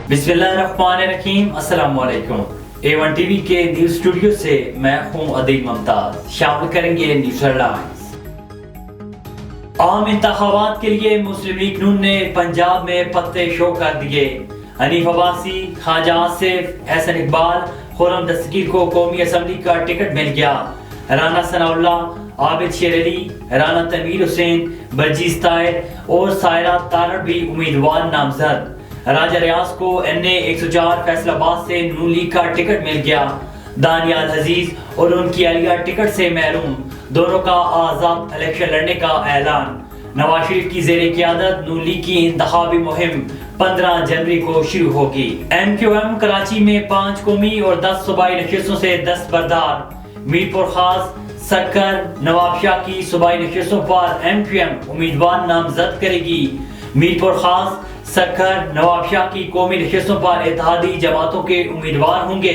बिस्मिल्लाहिर्रहमानिर्रहीम। अस्सलाम वालेकुम। A1 टीवी के न्यूज स्टूडियो से मैं हूं अदील मुमताज। शामिल करेंगे न्यूज हेडलाइंस। आम इंतखाबात के लिए मुस्लिम लीग नून ने पंजाब में पत्ते शो कर दिए। हनीफ अब्बासी, ख्वाजा आसिफ, एहसन इकबाल, खुर्रम दस्तगीर को कौमी असम्बली का टिकट मिल गया। राना सनाउल्लाह, आबिद शेर अली, राना तनवीर हुसैन, बलजीज ताहिर और सायरा तारड़ भी उम्मीदवार नामजद। राजा रियाज को NA 104 फैसलाबाद से नून लीग का टिकट मिल गया। दानियाल अजीज और उनकी अहलिया टिकट से महरूम, दोनों का आजाद इलेक्शन लड़ने का ऐलान। नवाज शरीफ की जेर क़यादत नून लीग की इंतखाबी मुहिम 15 जनवरी को शुरू होगी। MQM कराची में 5 कौमी और 10 सूबाई नशिस्तों से दस्तबरदार। मीरपुर खास, सक्कर, नवाबशाह की सूबाई नशिस्तों पर MQM उम्मीदवार नामजद करेगी। मीरपुर खास, सक्कर, नवाबशाह की कौमी नशिस्तों पर इत्तेहादी जमातों के उम्मीदवार होंगे।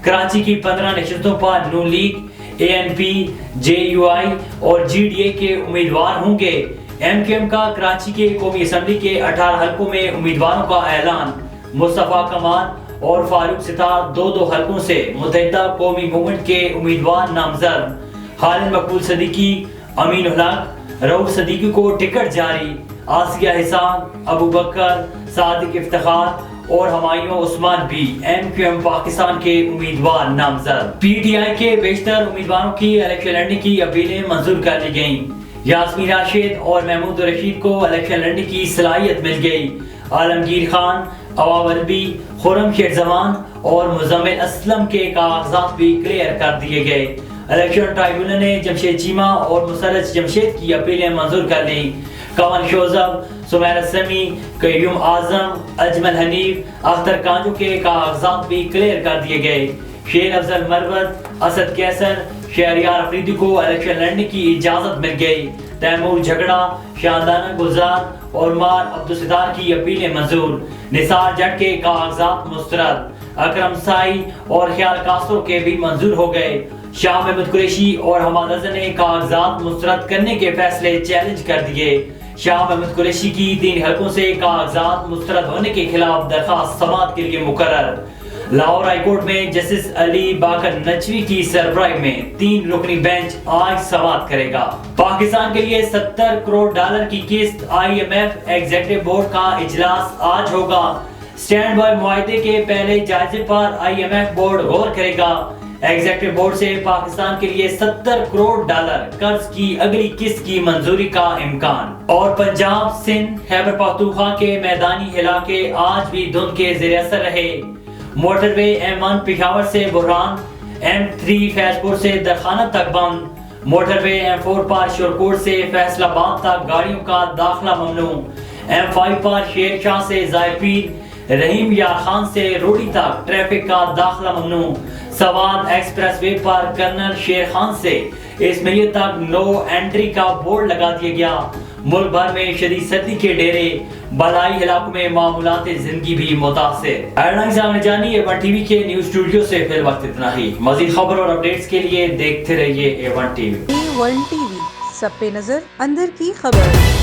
कराची की 15 नशिस्तों पर नून लीग, ANP, JUI और GDA के उम्मीदवार होंगे। MQM का कराची के कौमी असम्बली के 18 हलकों में उम्मीदवारों का ऐलान। मुस्तफा कमाल और फारूक सितार 2-2 हलकों से मुत्तहिदा कौमी मूवमेंट के उम्मीदवार नामजद। खालिद मकबूल सदीकी, अमीन उल हक, रऊफ सदीकी को टिकट जारी। आसिया हिसान, अबू बकर, सादिक इफ्तिखार और हमायूं उस्मान भी MQM पाकिस्तान के उम्मीदवार नामजद। PTI के बेशतर उम्मीदवारों की इलेक्शन लड़ने की अपीलें मंजूर कर ली गयी। यास्मीन राशिद और महमूद रशीद को इलेक्शन लड़ने की सलाहियत मिल गई। आलमगीर खान, अवाब अलवी, खुर्रम शेख जमान और मुजम्मिल असलम के कागजात भी क्लियर कर दिए गए। इलेक्शन ट्राइब्यूनल ने जमशेद चीमा और मुसरत जमशेद की अपीलें मंजूर कर ली। कमल शोजब, सुमैरा समी, कयूम आजम, अजमल हनीफ, अख्तर कांजू के कागजात भी क्लियर कर दिए गए। शेर अफजल मरवत, असद कैसर, शहरियार अफरीदी को इलेक्शन लड़ने की इजाजत मिल गई। तैमूर झगड़ा, शानदाना गुलजार और मार अब्दुलसितार की अपीलें मंजूर। निसार जट के कागजात मुस्तरद। अकरम साई और ख्याल कासरो के भी मंजूर हो गए। शाह महमूद कुरैशी और हमाद अजहर ने कागजात मुस्तरद करने के फैसले चैलेंज कर दिए। शाह महमूद कुरैशी की 3 हलकों से कागजात मुस्तरद होने के खिलाफ दरखास्त समाअत के लिए मुकर्रर। लाहौर हाई कोर्ट में जस्टिस अली बाकर नचवी की सरबराही में 3 रुकनी बेंच आज समाअत करेगा। पाकिस्तान के लिए $70 करोड़ की किस्त। IMF एग्जीक्यूटिव बोर्ड का इजलास आज होगा। स्टैंड बाय मुआहदे के पहले जायजे पर IMF बोर्ड गौर करेगा। एग्जीक्यूटिव बोर्ड से पाकिस्तान के लिए $70 करोड़ कर्ज की अगली किस्त की मंजूरी का इम्कान। और पंजाब, सिंध, खैबर पख्तूनख्वा के मैदानी इलाके आज भी धुंध के ज़ेर असर रहे। मोटरवे M1 पेशावर से बुरहान, M3 फैजपुर से दरखाना तक बंद। मोटरवे M4 पर शोरकोट से फैसलाबाद तक गाड़ियों का दाखिला ममनू। M5 पर शेरशाह से जायपीर, रहीम यार खान से रोडी तक ट्रैफिक का दाखिला ममनू। सवाद एक्सप्रेस वे पर कर्नल शेर खान से इसमैलिया तक नो एंट्री का बोर्ड लगा दिया गया। मुल्क भर में शदीद सर्दी के डेरे, बलाई इलाकों में मामूलात जिंदगी भी मुतासिर। हेडलाइंस आपने जानी। A1 टीवी के न्यूज स्टूडियो से फिर वक्त इतना ही। मजीद खबर और अपडेट्स के लिए देखते रहिए A1 टीवी। A1 टीवी, सब पे नजर, अंदर की खबर।